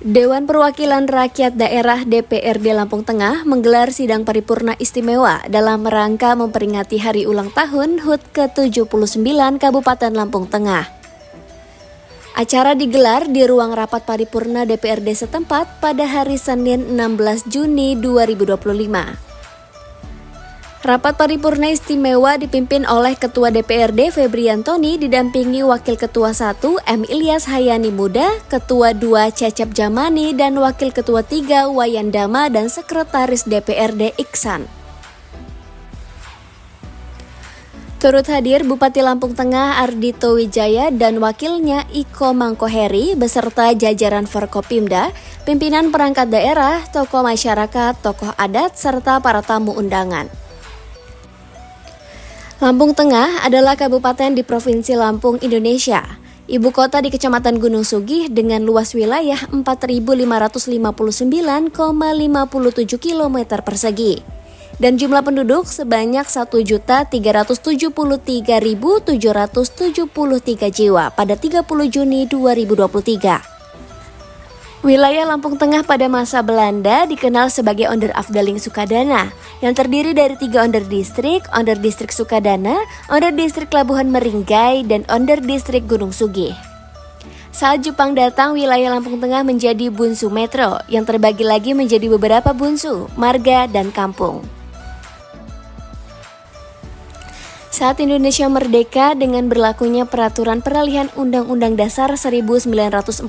Dewan Perwakilan Rakyat Daerah DPRD Lampung Tengah menggelar sidang paripurna istimewa dalam rangka memperingati hari ulang tahun HUT ke-79 Kabupaten Lampung Tengah. Acara digelar di ruang rapat paripurna DPRD setempat pada hari Senin 16 Juni 2025. Rapat paripurna istimewa dipimpin oleh Ketua DPRD Febri Antoni didampingi Wakil Ketua 1 M. Ilyas Hayani Muda, Ketua 2 Cecep Jamani, dan Wakil Ketua 3 Wayan Dama dan Sekretaris DPRD Iksan. Turut hadir Bupati Lampung Tengah Ardhito Wijaya dan wakilnya Iko Mangkoheri beserta jajaran Forkopimda, pimpinan perangkat daerah, tokoh masyarakat, tokoh adat, serta para tamu undangan. Lampung Tengah adalah kabupaten di Provinsi Lampung, Indonesia. Ibu kota di Kecamatan Gunung Sugih dengan luas wilayah 4.559,57 km persegi. Dan jumlah penduduk sebanyak 1.373.773 jiwa pada 30 Juni 2023. Wilayah Lampung Tengah pada masa Belanda dikenal sebagai Onderafdeling Sukadana, yang terdiri dari 3 Onderdistrik Sukadana, Onderdistrik Labuhan Meringgai, dan Onderdistrik Gunung Sugih. Saat Jepang datang, wilayah Lampung Tengah menjadi Bunsu Metro, yang terbagi lagi menjadi beberapa bunsu, marga, dan kampung. Saat Indonesia merdeka dengan berlakunya peraturan peralihan Undang-Undang Dasar 1945,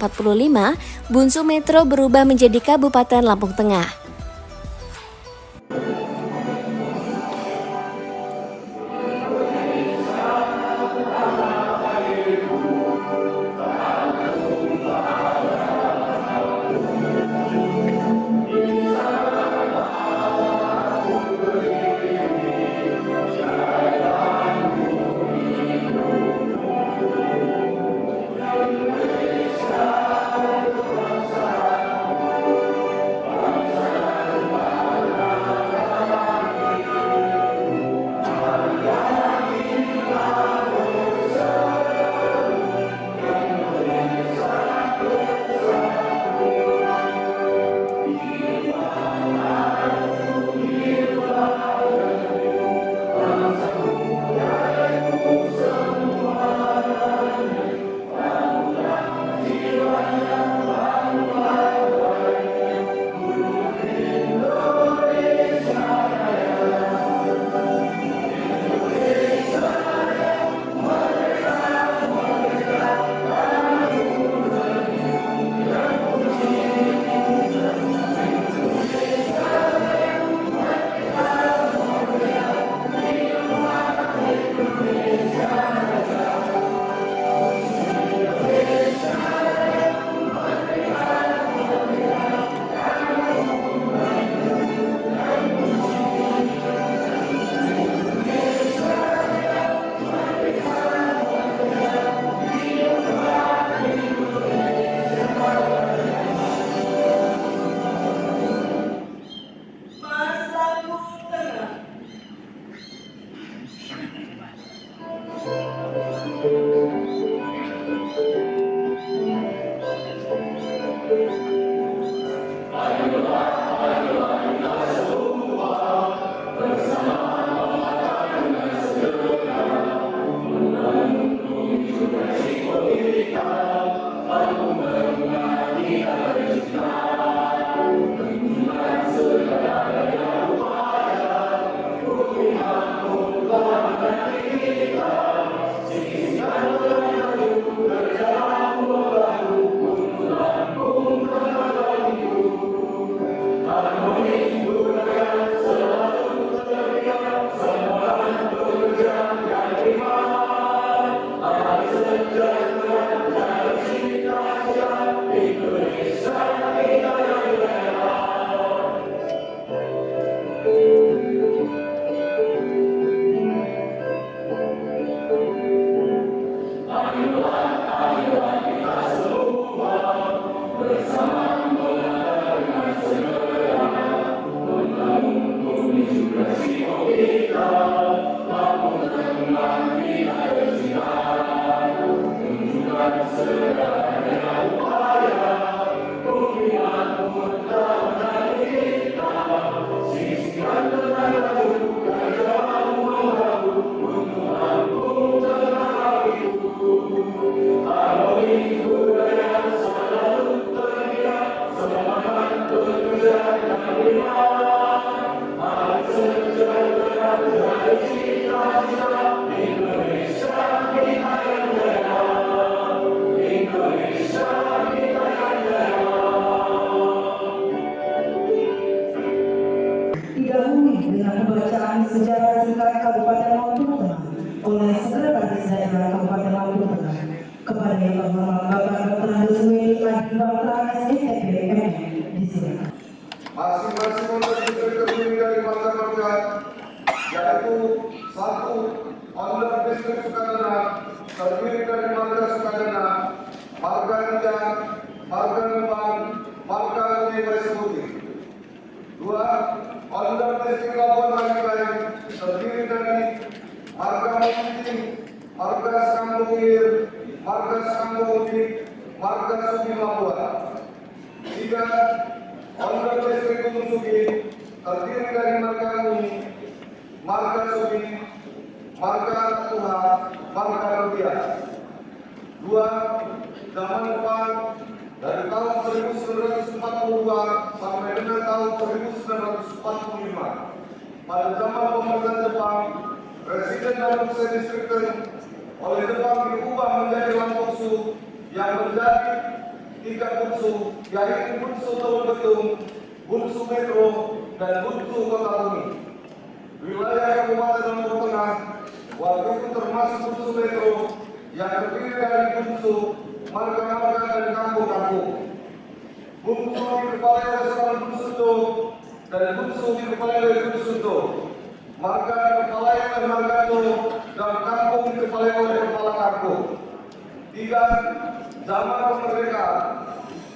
Bunsu Metro berubah menjadi Kabupaten Lampung Tengah. Distrik Sukadana terdiri dari Marga Sukadana, Marga Rijang, Marga Rembang, Marga Univers Putih. 2. Pemda Distrik Labuan Banggai terdiri dari Marga Muti, Marga Sambungir, Marga Sambungi, Marga Sugi Labuan. 3. Pemda Distrik Gunung Sugi terdiri dari Marga Uni, Marga Sugi, Marga Tuhan, Marga Rupiah. 2. Zaman depan dari tahun 1942 sampai dengan tahun 1945. Pada zaman pemerintahan Jepang, Presiden dan Pusat Distrikten oleh Jepang diubah menjadi Lampungsu yang menjadi 3 Bunsu, yaitu Bunsu Teluk Betung, Bunsu Metro, dan Bunsu Kota Bumi. Wilayah Kabupaten Lampung Tengah waktu itu termasuk Bunsu Metro yang terdiri dari Bunsu, marga-marga dan kampung-kampung. Bunsu dikepalai oleh seorang Bunsudo dan Bunsu dikepalai oleh Bunsudo. Marga dikepalai oleh Margado dan kampung dikepalai oleh kepala kampung. 3. Zaman kemerdekaan.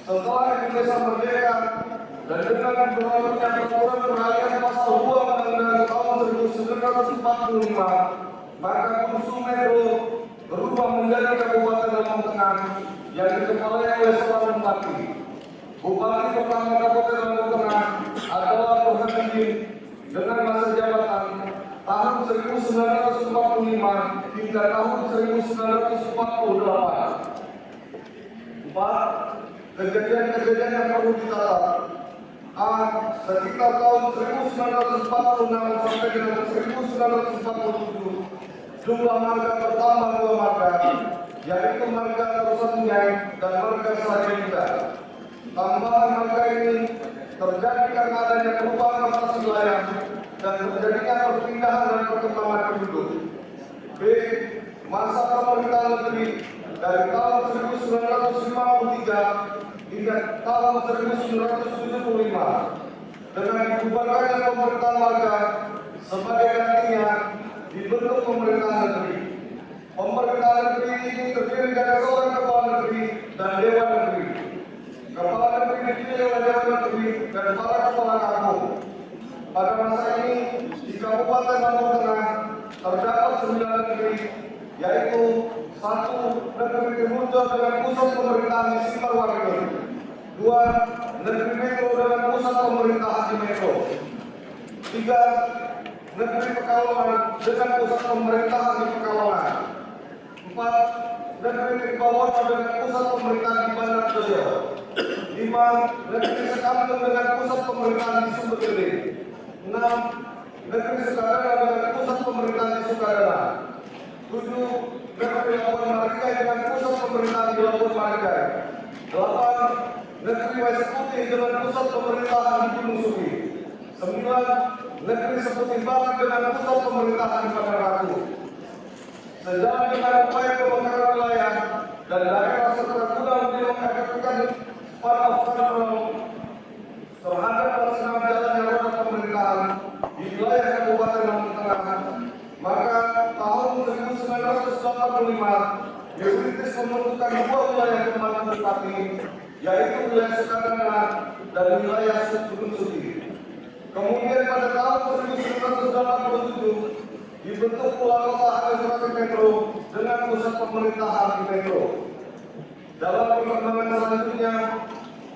Setelah Indonesia merdeka dan dengan berlakunya peraturan peralihan pasal 2 Undang-Undang tahun 1945, maka Bunsu Metro berubah menjadi Kabupaten Lampung Tengah yang dikepalai oleh seorang bupati. Bupati pertama Kabupaten Lampung Tengah adalah Burhanuddin dengan masa jabatan tahun 1945 hingga tahun 1948. 4. Kejadian-kejadian yang perlu dicatat. A. Sekitar tahun 1946 sampai dengan 1947, jumlah marga bertambah 2 marga, yaitu marga Terusanjai dan marga Sarajevo. Tambahan marga ini terjadi karena adanya perubahan batas wilayah dan terjadinya perpindahan dan perkembangan penduduk. B. Masa pemerintahan negeri dari tahun 1953 hingga tahun 1975 dengan dibubarkannya pemerintahan marga sebagai gantinya dibentuk pemerintahan negeri. Pemerintahan negeri ini terdiri dari seorang kepala negeri dan dewan negeri. Kepala negeri dipilih oleh dewan negeri dan para kepala kampung. Pada masa ini di Kabupaten Lampung Tengah terdapat 9 negeri, yaitu 1. Negeri Timurjo dengan pusat pemerintahan di Simalwangi. 2. Negeri Metro dengan pusat pemerintahan di Metro. 3. Negeri Pekalongan dengan pusat pemerintahan di Pekalongan. 4. Negeri Tripawon dengan pusat pemerintahan di Bandar Jaya. 5. Negeri Sekampung dengan pusat pemerintahan di Sumber Gede. 6. Negeri Sukadana dengan pusat pemerintahan di Sukadana. 7. Negeri Labuan Margai dengan pusat pemerintahan di Labuan Margai. 8. Negeri West Putih dengan pusat pemerintahan di Gunung Sugi. 9. Negeri Seputih Barat dengan pusat pemerintahan di Pangrango. Sejalan dengan upaya pemekaran wilayah dan daerah serta guna untuk mengefektifkan span of control terhadap pelaksanaan jalannya roda pemerintahan di wilayah Kabupaten Lampung Tengah, maka tahun 1985 Dewan membentukkan 2 wilayah pembantu bupati, yaitu wilayah Sukadana dan wilayah Gunung Sugi. Kemudian pada tahun 1987 dibentuk pula kota administratif Metro dengan pusat pemerintahan di Metro. Dalam perkembangan selanjutnya,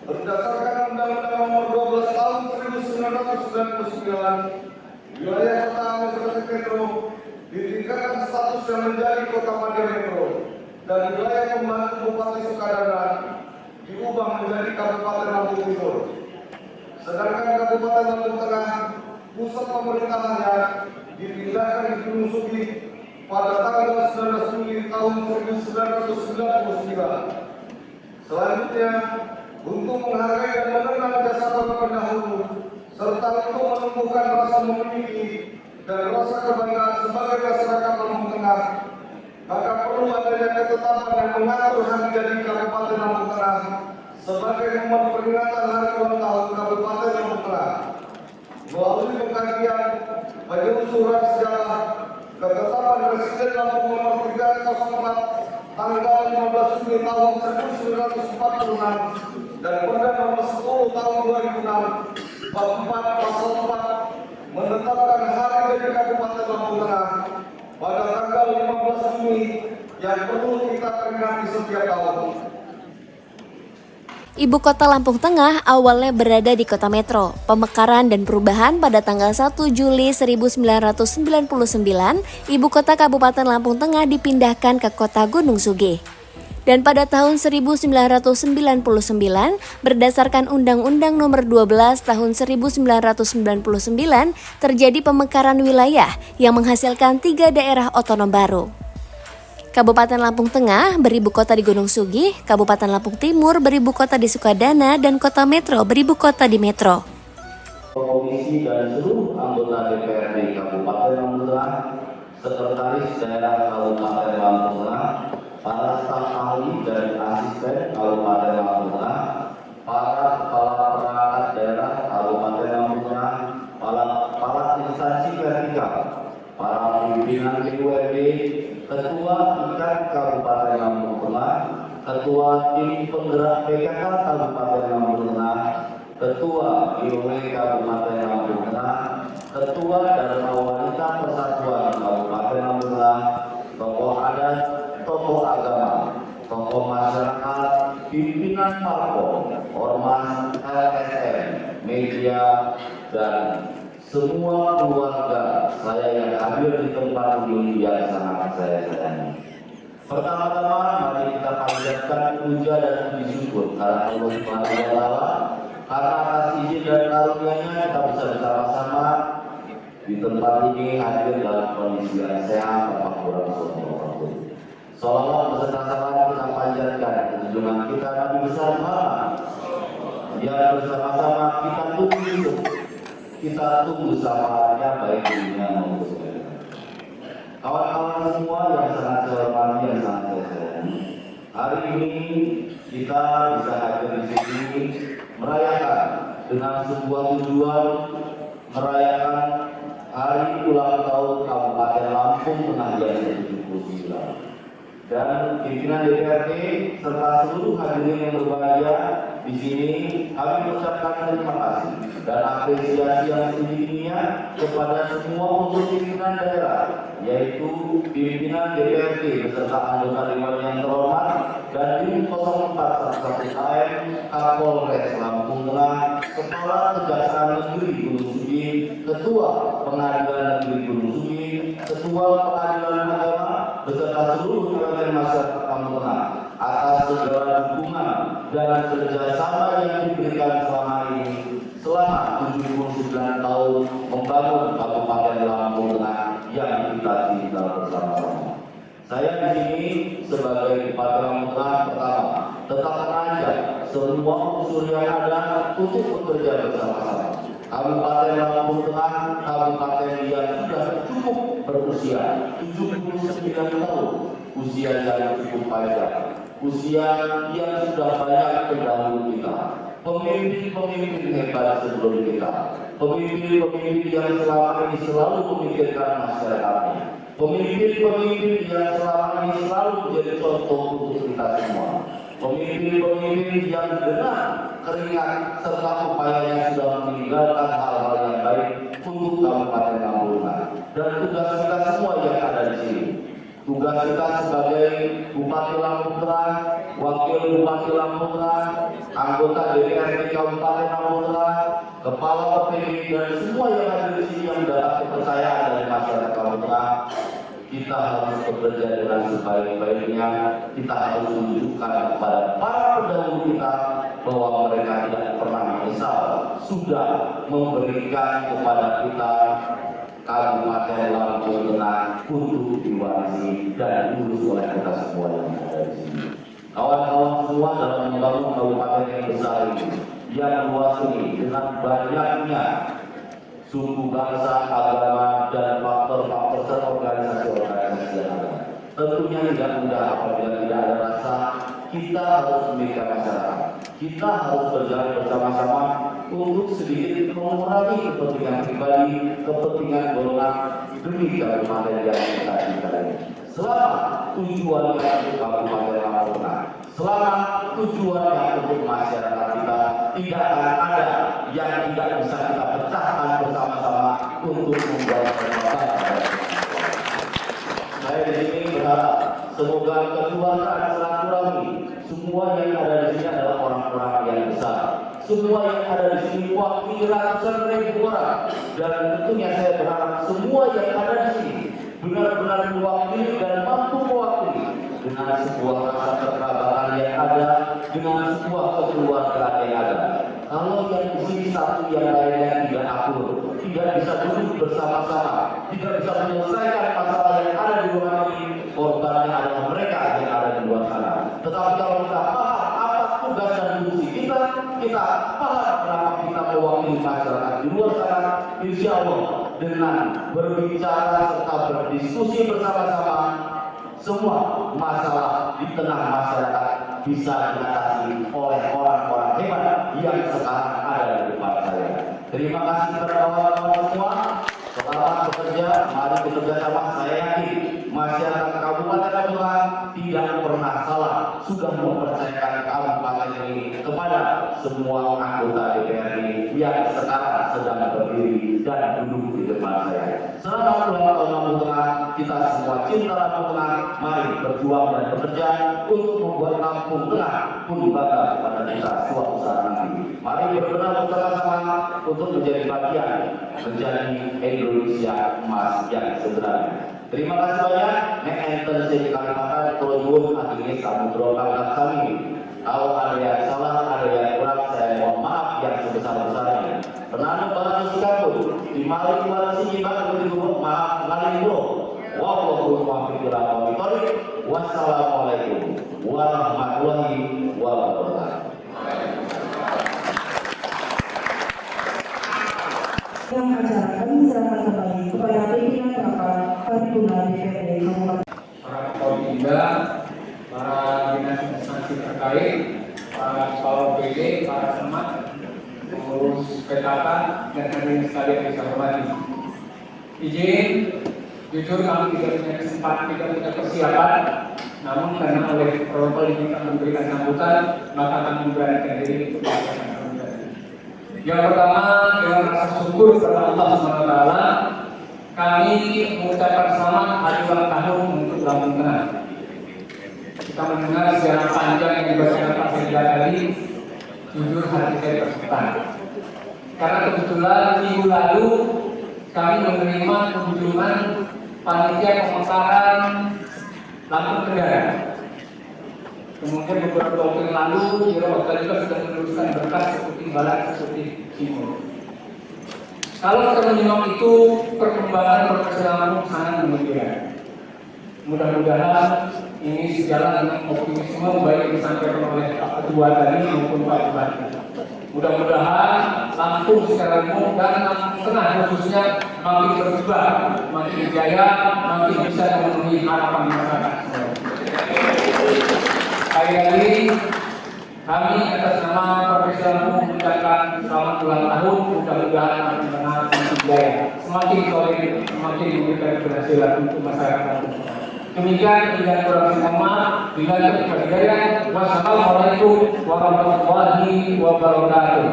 berdasarkan Undang-Undang Nomor 12 Tahun 1999, wilayah kota administratif Metro ditingkatkan statusnya menjadi kota madya Metro dan wilayah pembantu Bupati Sukadana diubah menjadi Kabupaten Lampung Timur. Sedangkan Kabupaten Lampung Tengah, pusat pemerintahannya dipindahkan di Gunung Sugi pada tanggal 19 Juli tahun 1999. Selanjutnya, untuk menghargai dan mengenang jasa para pendahulu, serta untuk menumbuhkan rasa memiliki dan rasa kebanggaan sebagai masyarakat Lampung Tengah, maka perlu adanya ketetapan yang mengatur hari jadi Kabupaten Lampung Tengah sebagai momen peringatan hari ulang tahun Kabupaten Lampung Tengah. Melalui pengkajian, penelusuran sejarah, ketetapan Presiden Lampung nomor 304 tanggal 15 Juni tahun 1946 dan Perda nomor 10 tahun 2006 bab 4 pasal 4 menetapkan hari jadi Kabupaten Lampung Tengah pada tanggal 15 Juni yang perlu kita peringati setiap tahun. Ibu kota Lampung Tengah awalnya berada di kota Metro. Pemekaran dan perubahan pada tanggal 1 Juli 1999, ibu kota Kabupaten Lampung Tengah dipindahkan ke kota Gunung Sugih. Dan pada tahun 1999, berdasarkan Undang-Undang Nomor 12 Tahun 1999, terjadi pemekaran wilayah yang menghasilkan 3 daerah otonom baru. Kabupaten Lampung Tengah beribu kota di Gunung Sugih, Kabupaten Lampung Timur beribu kota di Sukadana, dan Kota Metro beribu kota di Metro. Komisi dan seluruh anggota DPRD Kabupaten Lampung Tengah, Sekretaris Daerah Kabupaten Lampung Tengah, para staf ahli dan asisten Kabupaten Lampung Tengah, para kepala perangkat daerah Kabupaten Lampung Tengah, para instansi vertikal, para pimpinan BUMD, Ketua IKAN Kabupaten Lampung Tengah, Ketua Tim Penggerak PKK Kabupaten Lampung Tengah, Ketua IOW Kabupaten Lampung Tengah, Ketua Dharma Wanita Persatuan Kabupaten Lampung Tengah, tokoh adat, tokoh agama, tokoh masyarakat, pimpinan parpol, ormas, LSM, media, dan semua keluarga saya yang hadir di tempat ini yang sangat saya sayangi. Pertama-tama mari kita panjatkan puja dan puji syukur karena Allah Subhanahu wa Ta'ala, karena atas izin dan karunia-Nya kita bisa bersama-sama di tempat ini hadir dalam kondisi yang sehat tanpa kurang suatu apapun. Salawat beserta salam kita panjatkan ke junjungan kita Nabi besar Muhammad yang bersama-sama kita tunggu. Kita tunggu syafaatnya baik di dunia maupun di akhirat. Kawan-kawan semua yang sangat saya hormati, yang sangat saya sayangi, hari ini kita bisa hadir di sini merayakan dengan sebuah tujuan, merayakan hari ulang tahun Kabupaten Lampung Tengah yang ke-79. Dan pimpinan DPRD serta seluruh hadirin yang berbahagia di sini, kami mengucapkan terima kasih dan apresiasi yang setinggi-tingginya kepada semua unsur pimpinan daerah, yaitu pimpinan DPRD beserta anggota Dewan yang terhormat dan Tim 0411 KM Kapolres Lampung Tengah, Kepala Kejaksaan Negeri Gunung Sugih, Ketua Pengadilan Negeri Gunung Sugih, Ketua Pengadilan Agama beserta seluruh elemen masyarakat Lampung Tengah atas segala dukungan dan kerjasama yang diberikan selama ini selama 79 tahun membangun Kabupaten Lampung Tengah yang kita cinta bersama-sama. Saya di sini sebagai Bupati Lampung Tengah pertama tetap mengajak semua unsur yang ada untuk bekerja bersama-sama. Kabupaten Lampung Tengah, kabupaten yang sudah cukup berusia 79 tahun, usia yang cukup panjang, usia yang sudah banyak pendahulu kita, pemimpin-pemimpin hebat sebelum kita, pemimpin-pemimpin yang selama ini selalu memikirkan masyarakatnya, pemimpin-pemimpin yang selama ini selalu menjadi contoh untuk kita semua, pemimpin-pemimpin yang dengan keringat serta upayanya sudah meninggalkan hal-hal yang baik untuk Kabupaten Lampung Tengah. Dan tugas kita semua yang ada di sini, tugas kita sebagai Bupati Lampung Tengah, Wakil Bupati Lampung Tengah, anggota DPRD Kabupaten Lampung Tengah, Kepala OPD dan semua yang ada di sini yang mendapat kepercayaan dari masyarakat Lampung Tengah, kita harus bekerja dengan sebaik-baiknya. Kita harus menunjukkan kepada para pendahulu kita bahwa mereka tidak pernah menyesal sudah memberikan kepada kita Kabupaten Lampung Tengah untuk diwarisi dan diurus oleh kita semua yang ada di sini. Kawan-kawan semua dalam membangun kabupaten yang besar ini, yang luas ini dengan banyaknya suku, bangsa, agama, dan faktor-faktor serta organisasi-organisasi yang ada. Tentunya tidak mudah apabila tidak ada rasa. Kita harus memikirkan masyarakat. Kita harus berjalan bersama-sama untuk sedikit mengurangi kepentingan pribadi, kepentingan golongan demi kabupaten yang kita cintai. selama tujuannya untuk Kabupaten Lampung Tengah, selama tujuannya untuk masyarakat kita, tidak akan ada yang tidak bisa kita pecahkan bersama-sama untuk membuat perbaikan. Saya di sini berharap semoga kekeluargaan silaturahmi semua yang ada di sini adalah orang-orang yang besar. Semua yang ada di sini wakil ratusan ribu orang, dan tentunya saya berharap semua yang ada di sini benar-benar mewakili dan mampu mewakili dengan sebuah rasa kekerabatan yang ada, dengan sebuah kekeluargaan yang ada. Kalau yang di sini satu yang lainnya tidak akur, tidak bisa duduk bersama-sama, tidak bisa menyelesaikan masalah yang ada di luar ini, korbannya adalah mereka yang ada di luar sana. Tetapi kalau kita paham apa tugas dan fungsi kita paham kenapa kita mewakili masyarakat di luar sana, insya Allah dengan berbicara serta berdiskusi bersama-sama, semua masalah di tengah masyarakat bisa diatasi oleh orang-orang hebat yang sekarang ada di depan saya. Terima kasih kepada kawan-kawan semua. Selamat bekerja, mari bekerja sama. Saya yakin masyarakat Kabupaten Lampung Tengah tidak pernah salah sudah mempercayakan kabupaten ini kepada semua anggota DPRD yang sekarang sedang berdiri dan duduk di depan saya. Selamat ulang tahun Lampung Tengah, kita semua cinta Lampung Tengah, mari berjuang dan bekerja untuk membuat Lampung Tengah pun bangga kepada kita suatu saat nanti. Mari berbenah bersama-sama untuk menjadi bagian menjadi Indonesia emas yang sebenarnya. Terima kasih banyak. Nek enten sing Kalimantan Tolong akhirnya samudra kalian kami. Kalau ada yang salah, ada yang kurang, saya mohon maaf yang sebesar-besarnya. Penanam bahasa Singapura di Malik Malasi Jimat untuk maaf ngalih bro. Wassalamualaikum warahmatullahi wabarakatuh. Dalam acara kami serahkan kembali kepada pimpinan rapat paripurna DPRD Kabupaten. Para kepala Bidda, para dinas instansi terkait, para kepala PD, para teman, pengurus PKK, dan hadirin sekalian yang saya hormati. Izin, jujur kami tidak punya kesempatan, tidak punya persiapan, namun karena oleh protokol ini kami memberikan sambutan, maka kami memberanikan diri untuk melakukan sambutan. Yang pertama, dengan rasa syukur kepada Allah SWT, kami mengucapkan selamat hari ulang tahun untuk Lampung Tengah. Kita mendengar sejarah panjang yang dibacakan Pak Sekda tadi, jujur hati saya tersentak. Karena kebetulan minggu lalu kami menerima kunjungan panitia pemekaran Lampung Tenggara. Kemudian beberapa waktu yang lalu, Biro Hotel juga sudah meneruskan berkas seperti barat seperti timur. Kalau kita menyimak itu, perkembangan profesional Lampung sangat mengembirakan. Mudah-mudahan ini sejalan dengan optimisme baik yang disampaikan oleh Pak Ketua tadi maupun Pak Bupati. Mudah-mudahan Lampung secara umum dan Lampung Tengah khususnya makin berkembang, makin jaya, makin bisa memenuhi harapan masyarakat. Sekali lagi, kami atas nama Provinsi Lampung mengucapkan selamat ulang tahun. Mudah-mudahan Lampung Tengah semakin jaya, semakin solid, semakin memberikan keberhasilan untuk masyarakat. Demikian dengan kurang maaf, bila kita wassalamualaikum warahmatullahi wabarakatuh.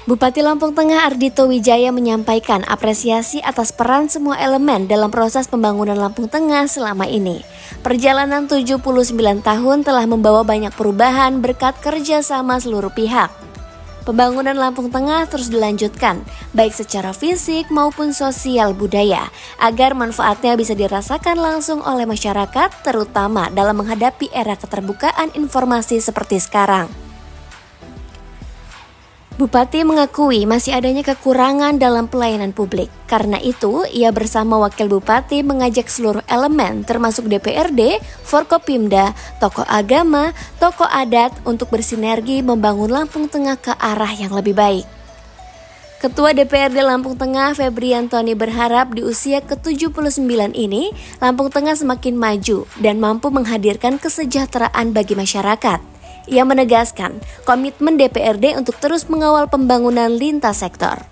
Bupati Lampung Tengah Ardhito Wijaya menyampaikan apresiasi atas peran semua elemen dalam proses pembangunan Lampung Tengah selama ini. Perjalanan 79 tahun telah membawa banyak perubahan berkat kerjasama seluruh pihak. Pembangunan Lampung Tengah terus dilanjutkan, baik secara fisik maupun sosial budaya, agar manfaatnya bisa dirasakan langsung oleh masyarakat, terutama dalam menghadapi era keterbukaan informasi seperti sekarang. Bupati mengakui masih adanya kekurangan dalam pelayanan publik. Karena itu, ia bersama Wakil Bupati mengajak seluruh elemen termasuk DPRD, Forkopimda, tokoh agama, tokoh adat untuk bersinergi membangun Lampung Tengah ke arah yang lebih baik. Ketua DPRD Lampung Tengah Febri Antoni berharap di usia ke-79 ini, Lampung Tengah semakin maju dan mampu menghadirkan kesejahteraan bagi masyarakat. Ia menegaskan komitmen DPRD untuk terus mengawal pembangunan lintas sektor.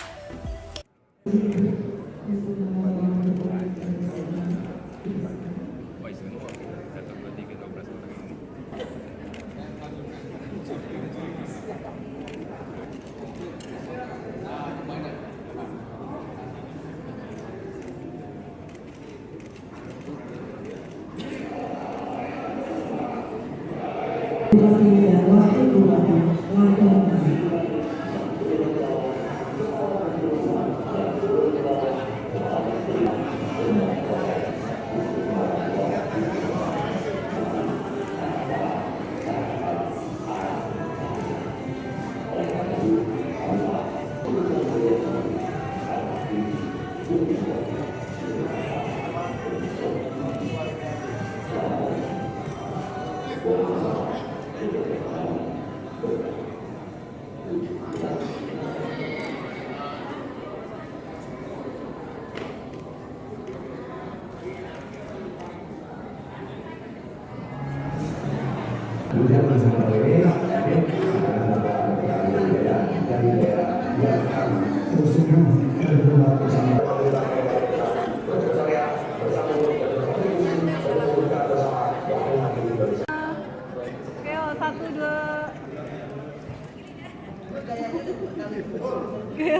Kemudian bersama dari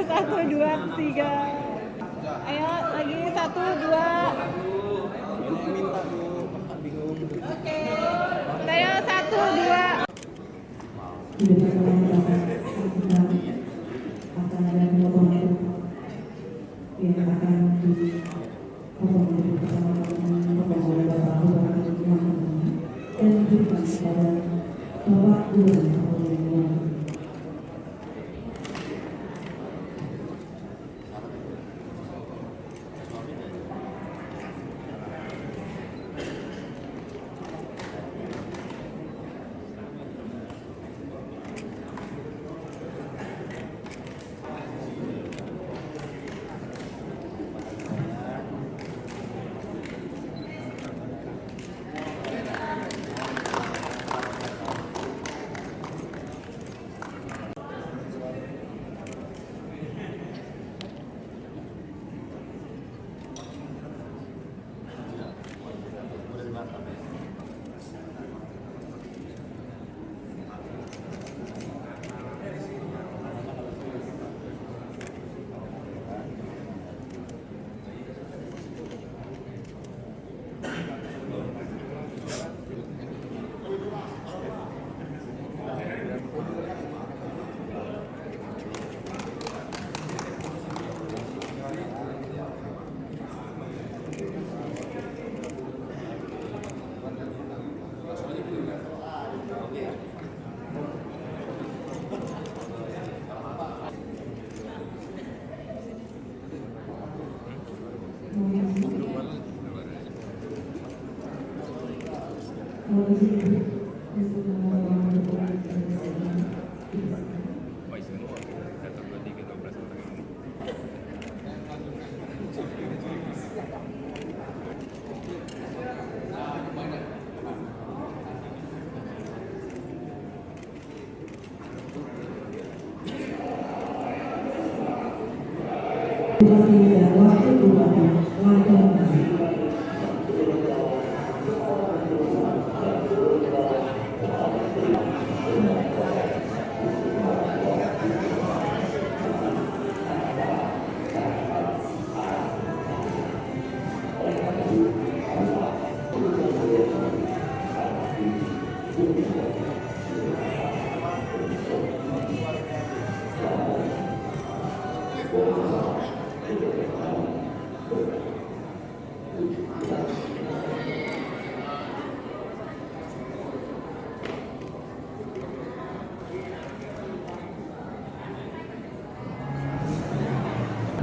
Satu dua tiga. Ayo lagi 1 2. Oke. Ayo 1 2. Akan ada pemotongan yang akan dipotong bersama dan diberikan kepada Bapak Gubernur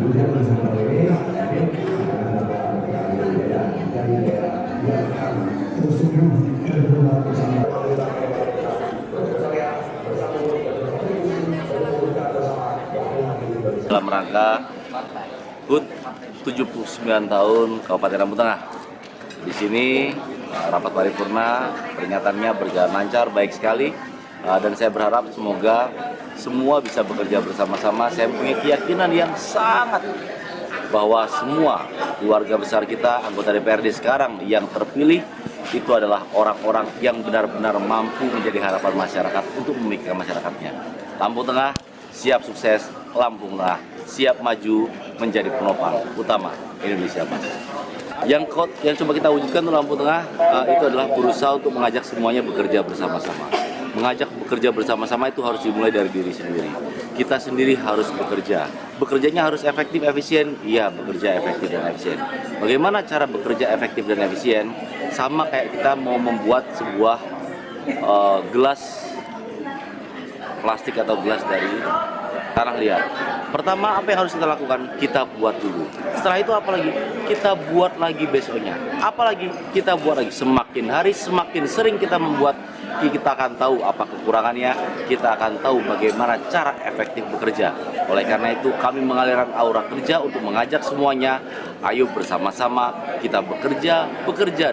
yang bersama dari dalam rangka HUT 79 tahun Kabupaten Lampung Tengah. Di sini rapat paripurna peringatannya berjalan lancar, baik sekali, dan saya berharap semoga semua bisa bekerja bersama-sama. Saya punya keyakinan yang sangat bahwa semua keluarga besar kita, anggota DPRD sekarang yang terpilih, itu adalah orang-orang yang benar-benar mampu menjadi harapan masyarakat untuk memikirkan masyarakatnya. Lampung Tengah siap sukses, Lampung Tengah siap maju menjadi penopang utama Indonesia Maju. Yang coba kita wujudkan untuk Lampung Tengah itu adalah berusaha untuk mengajak semuanya bekerja bersama-sama. Mengajak bekerja bersama-sama itu harus dimulai dari diri sendiri. Kita sendiri harus bekerja. Bekerjanya harus efektif, efisien. Iya, bekerja efektif dan efisien. Bagaimana cara bekerja efektif dan efisien? Sama kayak kita mau membuat sebuah gelas plastik atau gelas dari tanah liat. Pertama, apa yang harus kita lakukan? Kita buat dulu. Setelah itu apalagi? Kita buat lagi besoknya. Apalagi kita buat lagi. Semakin hari semakin sering kita membuat, kita akan tahu apa kekurangannya, kita akan tahu bagaimana cara efektif bekerja. Oleh karena itu kami mengalirkan aura kerja untuk mengajak semuanya, ayo bersama-sama kita bekerja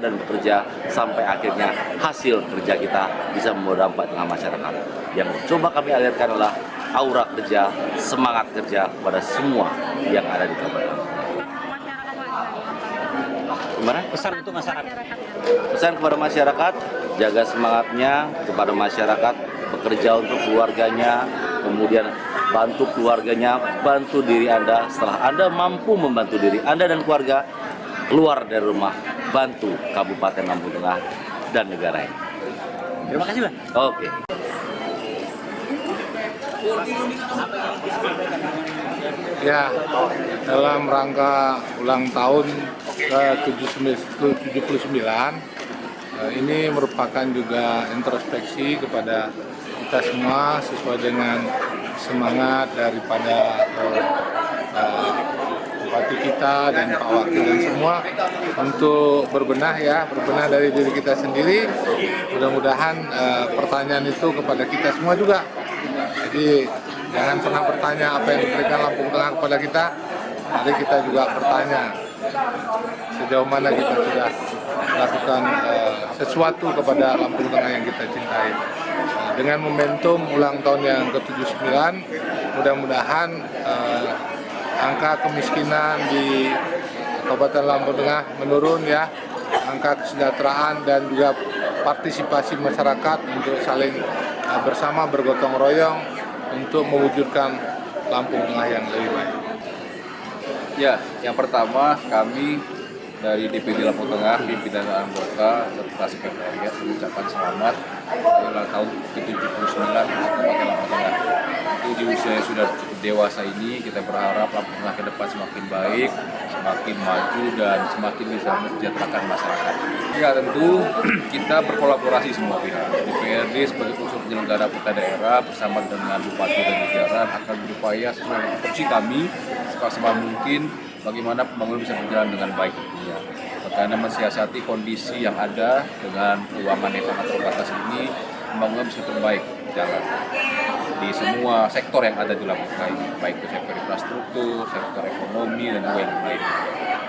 dan bekerja sampai akhirnya hasil kerja kita bisa membawa dampak dengan masyarakat. Yang coba kami alirkan adalah aura kerja, semangat kerja pada semua yang ada di kabupaten. Gimana? Pesan untuk masyarakat. Pesan kepada masyarakat, jaga semangatnya, kepada masyarakat, bekerja untuk keluarganya, kemudian bantu keluarganya, bantu diri Anda. Setelah Anda mampu membantu diri Anda dan keluarga, keluar dari rumah, bantu Kabupaten Lampung Tengah dan negara ini. Terima kasih, Bang. Oke. Ya, dalam rangka ulang tahun ke-79, ini merupakan juga introspeksi kepada kita semua sesuai dengan semangat daripada bupati kita dan Pak Wakil dan semua untuk berbenah dari diri kita sendiri. Mudah-mudahan pertanyaan itu kepada kita semua juga. Jadi jangan pernah bertanya apa yang diberikan Lampung Tengah kepada kita. Mari kita juga bertanya sejauh mana kita sudah melakukan sesuatu kepada Lampung Tengah yang kita cintai. Dengan momentum ulang tahun yang ke-79, mudah-mudahan angka kemiskinan di Kabupaten Lampung Tengah menurun ya, angka kesejahteraan dan juga partisipasi masyarakat untuk saling bersama bergotong royong untuk mewujudkan Lampung Tengah yang lebih baik. Ya, yang pertama kami dari DPD Lampung Tengah, pimpinan dan anggota serta sekretariat mengucapkan selamat ulang tahun ke-79 Kabupaten Lampung Tengah. Itu di usia yang sudah cukup dewasa ini, kita berharap Lampung Tengah ke depan semakin baik, semakin maju dan semakin bisa mensejahterakan masyarakat. Ya, tentu kita berkolaborasi semua pihak. DPRD sebagai unsur penyelenggara peta daerah bersama dengan bupati dan jajaran akan berupaya sesuai dengan tupoksi kami semaksimal mungkin bagaimana pembangunan bisa berjalan dengan baik tentunya. Karena mensiasati kondisi yang ada dengan keuangan yang sangat terbatas ini, pembangunan bisa terbaik jalan di semua sektor yang ada di Lampung Tengah ini, baik itu sektor infrastruktur, sektor ekonomi, dan yang lain.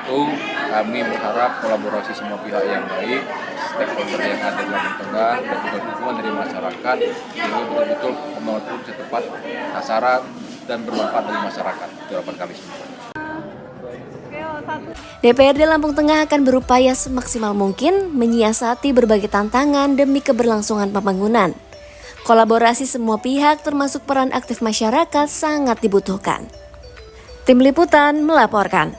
Itu kami berharap kolaborasi semua pihak yang baik, stakeholder yang ada di Lampung Tengah, dan juga dukungan dari masyarakat, sehingga betul-betul pembangunan itu bisa tepat sasaran dan bermanfaat bagi masyarakat. Itu harapan kami semua. DPRD Lampung Tengah akan berupaya semaksimal mungkin menyiasati berbagai tantangan demi keberlangsungan pembangunan. Kolaborasi semua pihak termasuk peran aktif masyarakat sangat dibutuhkan. Tim Liputan melaporkan.